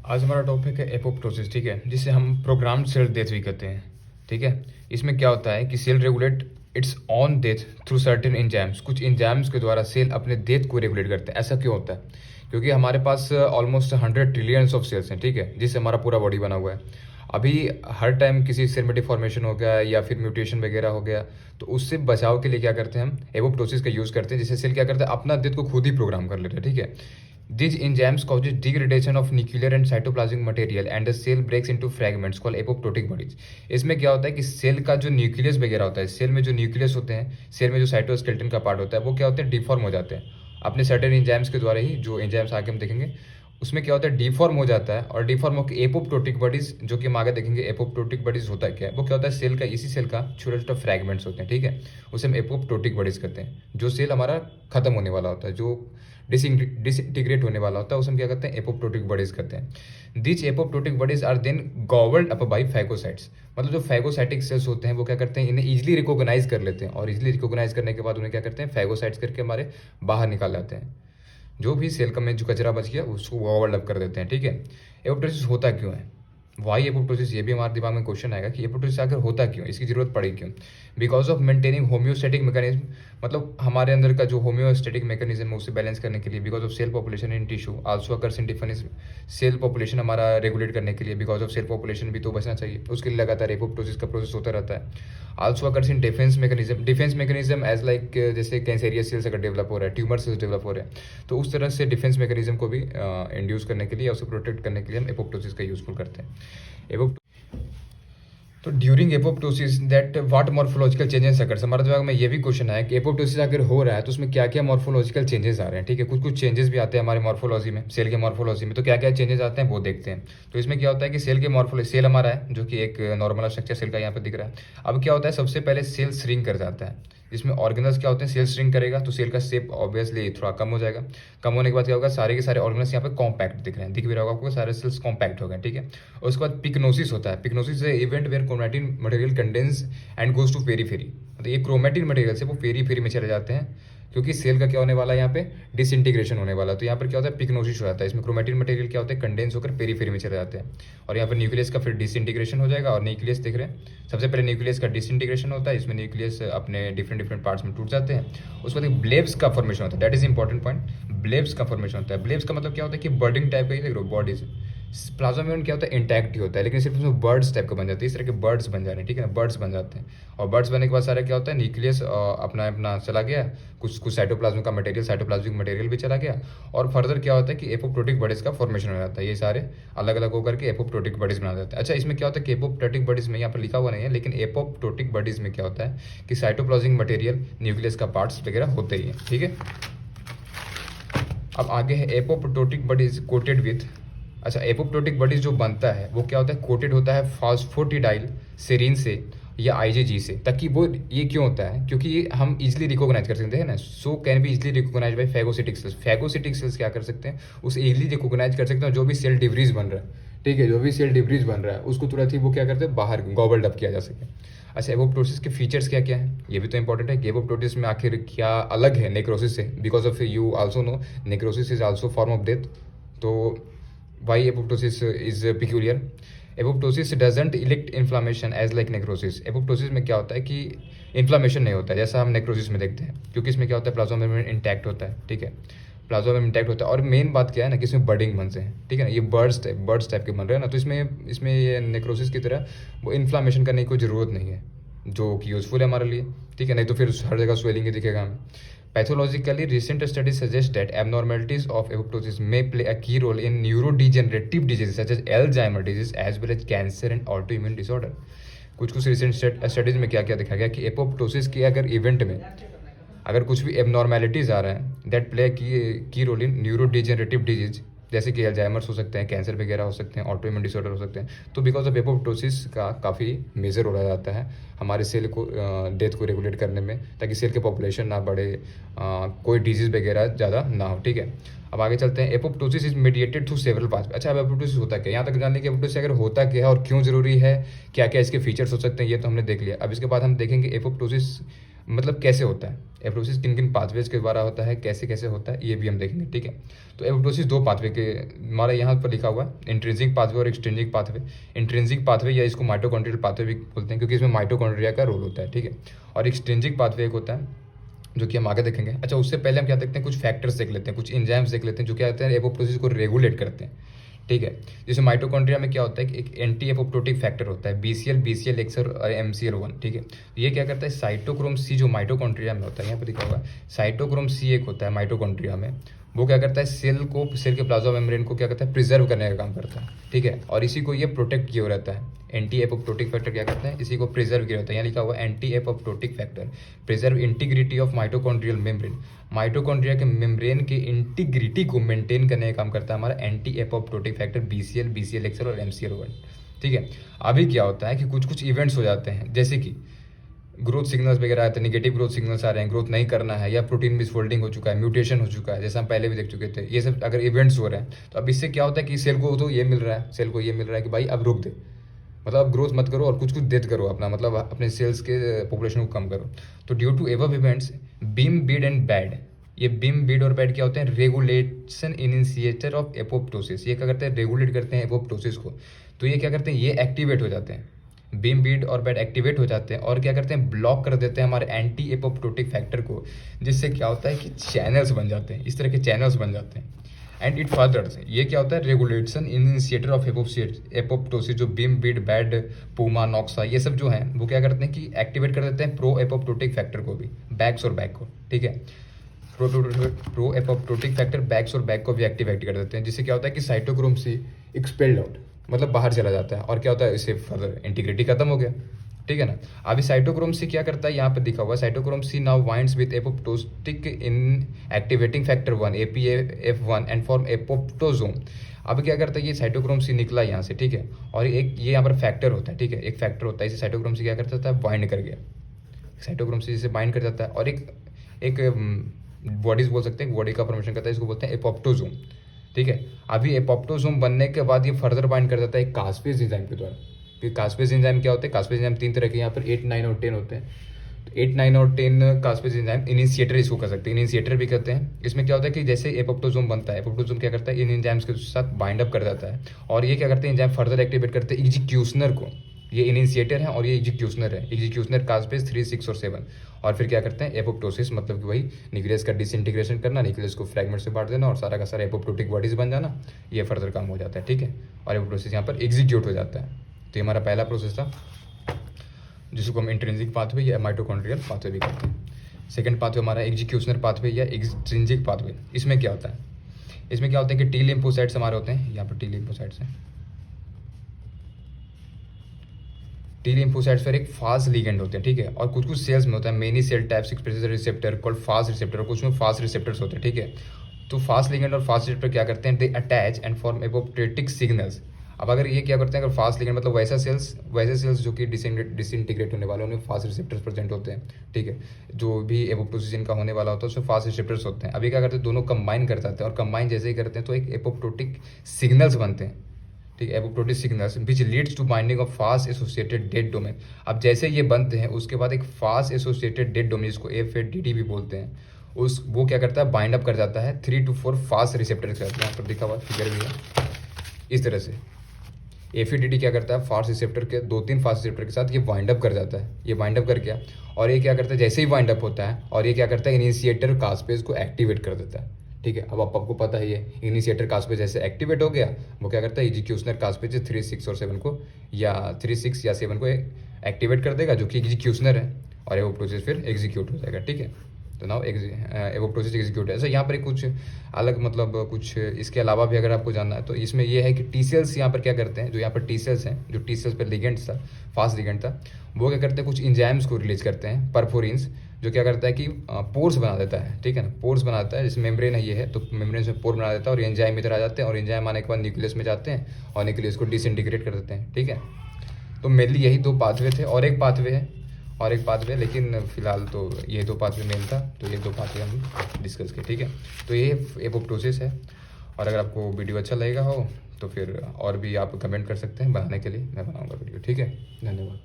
आज हमारा टॉपिक है एपोप्टोसिस, ठीक है, जिसे हम प्रोग्राम्ड सेल डेथ भी कहते हैं। ठीक है, इसमें क्या होता है कि cell regulate its own death through certain enzymes. कुछ एंजाइम्स के द्वारा सेल अपने डेथ को रेगुलेट करते हैं। ऐसा क्यों होता है? क्योंकि हमारे पास ऑलमोस्ट 100 ट्रिलियंस ऑफ सेल्स हैं, ठीक है, जिससे हमारा पूरा बॉडी बना हुआ है। अभी हर टाइम किसी सेल में डिफॉर्मेशन हो गया या फिर म्यूटेशन वगैरह हो गया, तो उससे बचाव के लिए क्या करते हैं, हम एपोप्टोसिस का यूज़ करते हैं, जिससे सेल क्या करता है, अपना डेथ को खुद ही प्रोग्राम कर लेते हैं। ठीक है, these enzymes causes degradation of nuclear and cytoplasmic material and the cell breaks into fragments called apoptotic bodies। इसमें क्या होता है कि सेल का जो न्यूक्लियस वगैरह होता है, सेल में जो न्यूक्लियस होते हैं, सेल में जो साइटोस्केलेटन का पार्ट होता है, वो क्या होते हैं, डिफॉर्म हो जाते हैं अपने सर्टेन एंजाइम्स के द्वारा ही। जो एंजाइम्स आगे हम देखेंगे उसमें क्या होता है, डिफॉर्म हो जाता है, और डिफॉर्म होकर एपोप्टोटिक बॉडीज, जो कि हम आगे देखेंगे एपोप्टोटिक बॉडीज होता है क्या है, वो क्या होता है, सेल का, इसी सेल का छोटे छोटे फ्रैगमेंट्स होते हैं। ठीक है, उसे हम एपोप्टोटिक बॉडीज कहते हैं। जो सेल हमारा खत्म होने वाला होता है, जो डिसइंटीग्रेट होने वाला होता है, उसे हम क्या कहते हैं, एपोप्टोटिक बॉडीज कहते हैं। These apoptotic bodies are then gobbled up by phagocytes. मतलब जो फैगोसाइटिक सेल्स होते हैं वो क्या करते हैं, इन्हें इजिली रिकॉग्नाइज कर लेते हैं, और इजिली रिकॉग्नाइज करने के बाद उन्हें क्या करते हैं, फैगोसाइट्स करके हमारे बाहर निकाल जाते हैं। जो भी सेल का में जो कचरा बच गया उसको ओवरलैप कर देते हैं। ठीक है, एपोप्टोसिस होता क्यों है, वाई एपोप्टोसिस, ये भी हमारे दिमाग में क्वेश्चन आएगा कि एपोप्टोसिस आखिर होता क्यों, इसकी जरूरत पड़ी क्यों। Because of maintaining homeostatic mechanism, मतलब हमारे अंदर का जो होम्योस्टेटिक मैकेनिज्म है उसे बैलेंस करने के लिए। Because of cell population in tissue also occurs in difference. Cell population हमारा रेगुलेट करने के लिए, बिकॉज ऑफ सेल पॉपुलेशन भी तो बचना चाहिए, उसके लिए लगातार एपोप्टोसिस का प्रोसेस होता रहता है। Also occurs in defence mechanism. Defence mechanism as like जैसे कैंसेरियस सेल्स अगर डेवलप हो रहा है, ट्यूमर सेल्स डेवलप हो रहे हैं, तो उस तरह से डिफेंस मैकेनिज्म को भी इंड्यूस करने के लिए, उसे प्रोटेक्ट करने के लिए हम एपोप्टोसिस का यूजफुल करते हैं। तो during apoptosis that what morphological changes occurs, हमारे दिमाग में ये भी क्वेश्चन है कि एपोप्टोसिस अगर हो रहा है तो उसमें क्या क्या मॉर्फोलॉजिकल चेंजेस आ रहे हैं। ठीक है, कुछ कुछ चेंजेस भी आते हैं हमारे मॉर्फोलॉजी में, सेल के मॉर्फोलॉजी में। तो क्या क्या चेंजेस आते हैं वो देखते हैं। तो इसमें क्या होता है कि सेल के मॉर्फोलॉजी, सेल हमारा है जो कि एक नॉर्मल स्ट्रक्चर सेल का यहाँ पर दिख रहा है। अब क्या होता है, सबसे पहले सेल श्रिंक कर जाता है। इसमें ऑर्गेनल्स क्या होते हैं, सेल श्रिंक करेगा तो सेल का शेप ऑब्वियसली थोड़ा कम हो जाएगा। कम होने के बाद क्या होगा, सारे के सारे ऑर्गेनल्स यहाँ पे कॉम्पैक्ट दिख रहे हैं, दिख भी रहा होगा आपको, सारे सेल्स कॉम्पैक्ट हो गए। ठीक है, और उसके बाद पिक्नोसिस होता है। पिक्नोसिस है event where chromatin material condense and goes to periphery. मतलब ये क्रोमैटिन मटेरियल से वो पेरीफेरी में चले जाते हैं, क्योंकि सेल का क्या होने वाला है, यहाँ पे डिसइंटीग्रेशन होने वाला है। तो यहाँ पर क्या होता है, पिक्नोसिस हो जाता है। इसमें क्रोमैटिन मटेरियल क्या होता है, कंडेंस होकर पेरीफेरी में चले जाते हैं, और यहाँ पर न्यूक्लियस का फिर डिसइंटीग्रेशन हो जाएगा। और न्यूक्लियस देख रहे हैं, सबसे पहले न्यूक्लियस का डिसइंटीग्रेशन होता है, इसमें न्यूक्लियस अपने डिफरेंट डिफरेंट पार्ट्स में टूट जाते हैं। उसके बाद ब्लेब्स का फॉर्मेशन होता है, दैट इज इंपॉर्टेंट पॉइंट। ब्लेब्स का फॉर्मेशन होता है। ब्लेब्स का मतलब क्या होता है कि बर्डिंग टाइप का ही, देख लो बॉडीज। प्लाज्मा मेम्ब्रेन क्या होता है, इंटैक्ट ही होता है, लेकिन सिर्फ उसमें बर्ड्स टाइप का बन जाते हैं। इस तरह के बर्ड्स बन जा रहे हैं, ठीक है ना, बर्ड्स बन जाते हैं। और बर्ड्स बनने के बाद सारा क्या होता है, न्यूक्लियस अपना अपना चला गया, कुछ कुछ साइटोप्लाज्म का मटेरियल, साइटोप्लाज्मिक मटेरियल भी चला गया। और फर्दर क्या होता है कि एपोप्टोटिक बॉडीज का फॉर्मेशन हो जाता है। ये सारे अलग अलग होकर के एपोप्टोटिक बॉडीज बना देते हैं। अच्छा, इसमें क्या होता है कि एपोप्टोटिक बॉडीज में यहाँ पर लिखा हुआ नहीं है, लेकिन एपोप्टोटिक बॉडीज में क्या होता है कि साइटोप्लाज्मिक मटेरियल, न्यूक्लियस का पार्ट्स वगैरह होते ही है। ठीक है, अब आगे है एपोप्टोटिक बॉडीज कोटेड विथ। अच्छा, एपोप्टोटिक बॉडीज जो बनता है वो क्या होता है, कोटेड होता है फॉस्फोटिडाइल सेरीन से या आईजीजी से। ताकि वो, ये क्यों होता है, क्योंकि ये हम इजिली रिकॉग्नाइज कर सकते हैं ना, so can be easily recognise by phagocytic cells. Phagocytic cells क्या कर सकते हैं, उसे इजिली रिकॉग्नाइज कर सकते हैं। जो भी सेल डिब्रीज बन रहा है, ठीक है, जो भी सेल डिब्रीज बन रहा है उसको तुरंत ही वो क्या करते हैं, बाहर गॉबल्ड अप किया जा सके। अच्छा, एपोप्टोसिस के फीचर्स क्या क्या है, ये भी तो इंपॉर्टेंट है कि एपोप्टोसिस में आखिर क्या अलग है नेक्रोसिस से। Because of you also know necrosis is also form of death. तो why apoptosis is peculiar? Apoptosis doesn't elicit inflammation as like necrosis। Apoptosis में क्या होता है कि इन्फ्लामेशन नहीं होता है जैसा हम नेक्रोसिस में देखते हैं, क्योंकि इसमें क्या होता है, प्लाज्मा मेम्ब्रेन इंटैक्ट होता है। ठीक है, प्लाज्मा मेम्ब्रेन इंटैक्ट होता है, और मेन बात क्या है ना कि इसमें बर्डिंग बनते हैं। ठीक है ना, ये बर्ड्स टाइप के बन रहे हैं ना, तो इसमें ये नेक्रोसिस की तरह वो इन्फ्लामेशन करने की कोई ज़रूरत नहीं है, जो कि यूज़फुल है हमारे लिए। ठीक है, नहीं तो फिर हर जगह स्वेलिंग ही दिखेगा हमें। Pathologically, recent studies suggest that abnormalities of apoptosis may play a key role in neurodegenerative diseases such as Alzheimer disease as well as cancer and autoimmune disorder। कुछ कुछ रिसेंट स्टडीज में क्या क्या देखा गया कि एपोप्टोसिस के अगर इवेंट में अगर कुछ भी एबनॉर्मेलिटीज़ आ रहे हैं, दैट प्ले की रोल इन न्यूरोडिजेनरेटिव डिजीज, जैसे कि अल्जाइमर्स हो सकते हैं, कैंसर वगैरह हो सकते हैं, ऑटोइम्यून डिसऑर्डर हो सकते हैं। तो बिकॉज ऑफ एपोप्टोसिस का काफ़ी मेजर रोल आ जाता है हमारे सेल को डेथ को रेगुलेट करने में, ताकि सेल के पॉपुलेशन ना बढ़े, कोई डिजीज़ वगैरह ज़्यादा ना हो। ठीक है, अब आगे चलते हैं। Apoptosis is mediated through several path. अच्छा, अब एपोप्टोसिस होता क्या, यहाँ तक जान लेंगे एपोप्टोसिस अगर होता क्या है और क्यों ज़रूरी है, क्या क्या इसके फीचर्स हो सकते हैं, ये तो हमने देख लिया। अब इसके बाद हम देखेंगे एपोप्टोसिस मतलब कैसे होता है एपोप्टोसिस, किन किन पाथवेज के द्वारा होता है, कैसे कैसे होता है, ये भी हम देखेंगे, ठीक है। तो एपोप्टोसिस दो पाथवे के हमारा यहाँ पर लिखा हुआ है, इंट्रिंसिक पाथवे और एक्सट्रिंसिक पाथवे। इंट्रिंसिक पाथवे या इसको माइटोकॉन्ड्रियल पाथवे भी बोलते हैं, क्योंकि इसमें माइटोकॉन्ड्रिया का रोल होता है, ठीक है। और एक्सट्रिंसिक पाथवे एक होता है जो कि हम आगे देखेंगे। अच्छा, उससे पहले हम क्या देखते हैं, कुछ फैक्टर्स देख लेते हैं, कुछ एंजाइम्स देख लेते हैं जो क्या होते हैं एपोप्टोसिस को रेगुलेट करते हैं, ठीक है। जैसे माइटोकॉन्ड्रिया में क्या होता है कि एक एंटी एपोप्टोटिक फैक्टर होता है, BCL और MCL1, ठीक है। तो ये क्या करता है, साइटोक्रोम C जो माइटोकॉन्ड्रिया में होता है, यहाँ पर लिखा हुआ है साइटोक्रोम C एक होता है माइटोकॉन्ड्रिया में, वो क्या करता है सेल के प्लाज्मा मेम्ब्रेन को क्या करता है, प्रिजर्व करने का काम करता है, ठीक है। और इसी को ये प्रोटेक्ट किया रहता है। एंटी एपोप्टोटिक फैक्टर क्या करता है, इसी को प्रिजर्व किया रहता है, यहाँ लिखा हुआ है anti apoptotic factor preserve integrity of mitochondrial membrane. Mitochondria के मेम्ब्रेन के इंटीग्रिटी को मेंटेन करने का काम करता है हमारा एंटी एपोप्टोटिक फैक्टर BCL और MCL1, ठीक है। अभी क्या होता है कि कुछ कुछ इवेंट्स हो जाते हैं, जैसे कि ग्रोथ सिग्नल्स वगैरह आते हैं, निगेटिव ग्रोथ सिग्नल्स आ रहे हैं, ग्रोथ नहीं करना है, या प्रोटीन मिसफोल्डिंग हो चुका है, म्यूटेशन हो चुका है, जैसा हम पहले भी देख चुके थे। ये सब अगर इवेंट्स हो रहे हैं तो अब इससे क्या होता है कि सेल को तो ये मिल रहा है, सेल को ये मिल रहा है कि भाई अब रोक दे, मतलब अब ग्रोथ मत करो और कुछ कुछ डेथ करो अपना, मतलब अपने सेल्स के पॉपुलेशन को कम करो। तो due to above events Bim Bid and Bad, ये बीम बीड और बैड क्या होते हैं, रेगुलेशन इनिशिएटर ऑफ एपोप्टोसिस। ये क्या करते हैं, रेगुलेट करते हैं एपोप्टोसिस को। तो ये क्या करते हैं, ये एक्टिवेट हो जाते हैं, बीम बीड और बैड एक्टिवेट हो जाते हैं और क्या करते हैं, ब्लॉक कर देते हैं हमारे एंटी एपोप्टोटिक फैक्टर को, जिससे क्या होता है कि चैनल्स बन जाते हैं, इस तरह के चैनल्स बन जाते हैं। एंड इट फर्दर्स, ये क्या होता है, रेगुलेशन इनिशिएटर ऑफ एपोप्टोसिस, जो बीम बीड बैड पूमा नॉक्सा ये सब जो है वो क्या करते हैं कि एक्टिवेट कर देते हैं प्रो एपोप्टोटिक फैक्टर को भी, बैक्स और बैक को, ठीक है। प्रो एपोप्टोटिक फैक्टर बैक्स और बैक को भी एक्टिवेट कर देते हैं, जिससे क्या होता है कि साइटोक्रोम C एक्सपेल्ड आउट, मतलब बाहर चला जाता है, और क्या होता है, इससे फर्दर इंटीग्रिटी खत्म हो गया, ठीक है ना। अभी साइटोक्रोम C क्या करता है, यहाँ पे दिखा हुआ है cytochrome C now binds with apoptotic in activating factor 1 APF1 and form apoptosome. अब क्या करता है, ये साइटोक्रोम C निकला यहाँ से, ठीक है, और एक ये यहाँ पर फैक्टर होता है, ठीक है, एक फैक्टर होता है, इसे साइटोक्रोम C क्या करता था, बाइंड कर गया, साइटोक्रोम C से बाइंड कर जाता है, और एक बॉडीज बोल सकते हैं, बॉडी का फॉर्मेशन करता है, इसको बोलते हैं एपोप्टोजोम, ठीक है। अभी एपोप्टोजोम बनने के बाद ये फर्दर बाइंड कर जाता है एक कास्पेज एंजाइम के द्वारा। फिर कास्पेज एंजाइम क्या होते हैं, कास्पेज एंजाइम 3 तरह के, यहाँ पर 8, 9 और 10 होते हैं। तो 8, 9 और 10 कास्पेज एंजाइम इनिशिएटर इसको कर सकते हैं, इनिशिएटर भी कहते हैं। इसमें क्या होता है कि जैसे एपोप्टोजोम बनता है, एपोप्टोजोम क्या करता है, इन एंजाइम्स के साथ बाइंड अप कर जाता है, और ये क्या करते हैं, एंजाइम फर्दर एक्टिवेट करते हैं एग्जीक्यूशनर को। ये इनिशिएटर है और ये एग्जीक्यूशनर है, एग्जीक्यूशनर कास्पेज 3, 6 और 7। और फिर क्या करते हैं, एपोप्टोसिस, मतलब कि वही न्यूक्लियस का डिसइंटीग्रेशन करना, न्यूक्लियस को फ्रैगमेंट से बांट देना और सारा का सारा एपोप्टोटिक बॉडीज बन जाना, ये फर्दर काम हो जाता है, ठीक है। और एपोप्टोसिस यहाँ पर एग्जीक्यूट हो जाता है। तो ये हमारा पहला प्रोसेस था, जिसको हम इंट्रिंसिक पाथवे या माइटोकॉन्ड्रियल पाथवे भी कहते हैं। सेकंड पाथवे हमारा एग्जीक्यूशनर पाथवे या एक्सट्रिंसिक पाथवे। इसमें क्या होता है, इसमें क्या होता है कि टी लिम्फोसाइट्स हमारे होते हैं, यहाँ पर टी लिम्फोसाइट्स हैं, टी लिम्फोसाइट्स पर एक फास्ट लिगेंड होते हैं, ठीक है। और कुछ कुछ सेल्स में होता है many cell types express receptor called Fas receptor, और कुछ में फास्ट रिसेप्टर्स होते हैं, ठीक है। तो फास्ट लिगेंड और फास्ट रिसेप्टर क्या करते हैं, दे attach and form apoptotic signals. अब अगर ये क्या करते हैं, अगर फास्ट लिगेंड मतलब वैसे सेल्स जो कि डिसइंटीग्रेट होने वाले उनमें फास्ट रिसेप्टर्स प्रेजेंट होते हैं, ठीक है। जो भी एपोप्टोसिस इनका होने वाला होता है उसमें फास्ट रिसेप्टर्स होते हैं। अभी क्या करते हैं, दोनों कंबाइन कर जाते हैं, और कंबाइन जैसे ही करते हैं तो एक एपोप्टोटिक सिग्नल्स बनते हैं, ठीक है, apoptotic signals which leads to binding of Fas associated death domain. अब जैसे ये बनते हैं उसके बाद एक फास्ट एसोसिएटेड डेड डोमेन, जिसको FADD भी बोलते हैं, वो क्या करता है, बाइंड अप कर जाता है 3 to 4 फास्ट रिसेप्टर के साथ। यहाँ पर दिखा हुआ फिगर भी है, इस तरह से FADD क्या करता है, फास्ट रिसेप्टर के 2-3 फास्ट रिसेप्टर के साथ ये बाइंड अप कर जाता है। ये बाइंड अप कर गया और ये क्या करता है, जैसे ही बाइंड अप होता है और ये क्या करता है, इनिशिएटर कास्पेज को एक्टिवेट कर देता है, ठीक है। अब आपको पता है ये इनिशिएटर कास्पेज जैसे एक्टिवेट हो गया, वो क्या करता है, एग्जीक्यूशनर कास्पेज 3, 6 और 7 को, या 3, 6 या 7 को एक्टिवेट कर देगा, जो कि एग्जीक्यूशनर है, और एपोप्टोसिस फिर एग्जीक्यूट हो जाएगा, ठीक है। तो नाउ एपोप्टोसिस एग्जीक्यूट है। ऐसा यहाँ पर कुछ अलग, मतलब कुछ इसके अलावा भी अगर आपको जानना है तो इसमें ये है कि टी सेल्स यहाँ पर क्या करते हैं, जो यहाँ पर टी सेल्स हैं, जो टी सेल्स पर लिगेंड था, फास्ट लिगेंड था, वो क्या करते हैं, कुछ इंजाइम्स को रिलीज करते हैं, परफोरिन्स, जो क्या करता है कि पोर्स बना देता है, ठीक है ना, पोर्स बनाता है। जैसे मेम्ब्रेन है, ये है, तो मेम्ब्रेन में पोर बना देता है और एंजाइम इधर आ जाते हैं, और एंजाइम आने के बाद न्यूक्लियस में जाते हैं और न्यूक्लियस को डिसइंटीग्रेट कर देते हैं, ठीक है। तो मेनली यही 2 पाथवे थे, और एक पाथवे है, लेकिन फिलहाल तो ये 2 पाथवे मेन था, तो ये 2 पाथवे हम डिस्कस किए, ठीक है। तो ये एपोप्टोसिस है। और अगर आपको वीडियो अच्छा लगेगा हो तो फिर और भी आप कमेंट कर सकते हैं बनाने के लिए, मैं बनाऊंगा वीडियो, ठीक है। धन्यवाद।